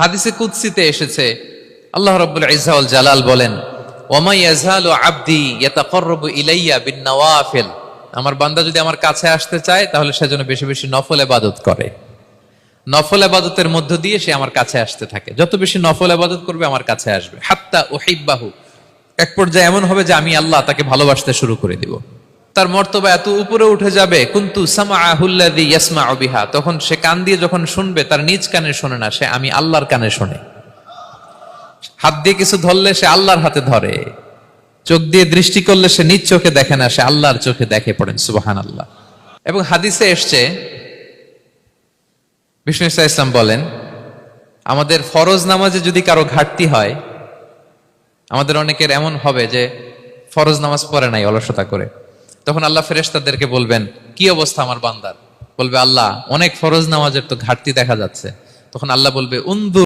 হাদিসে কুদসিতে এসেছে, আল্লাহ রাব্বুল ইজ্জা ওয়াল জালাল বলেন, ওমা ইয়াজালু আবদি ইয়াতাকাররাবু ইলাইয়া বিন-নওয়াফিল। আমার বান্দা যদি আমার কাছে আসতে চায় তাহলে সে যেন বেশি বেশি নফল ইবাদত করে। নফল ইবাদতের মধ্য দিয়ে সে আমার কাছে আসতে থাকে। যত বেশি নফল ইবাদত করবে আমার কাছে আসবে। হাত্তা উহিব্বাহু, এক পর্যায়ে এমন হবে যে আমি আল্লাহ তাকে ভালোবাসতে শুরু করে দিব। তার মর্তবা এত উপরে উঠে যাবে, কুনতু সামাআহুল্লাযী ইয়াসমাউ বিহা, তখন সে কান দিয়ে যখন শুনবে তার নিজ কানে শোনে না, সে আমি আল্লাহর কানে শোনে। হাত দিয়ে কিছু ধরলে সে আল্লাহর হাতে ধরে, চোখ দিয়ে দৃষ্টি করলে সে নিজ চোখে দেখে না, সে আল্লাহর চোখে দেখে। পড়েন সুবহানাল্লাহ। এবং হাদিসে এসছে, বিষ্ণু ইসা ইসলাম বলেন, আমাদের ফরজ নামাজে যদি কারো ঘাটতি হয়, আমাদের অনেকের এমন হবে যে ফরজ নামাজ পড়ে নাই অলসতা করে, তখন আল্লাহ ফেরেশতাদেরকে বলবেন, কি অবস্থা আমার বান্দার? বলবে, আল্লাহ অনেক ফরজ নামাজের তো ঘাটতি দেখা যাচ্ছে। তখন আল্লাহ বলবে, উনদুর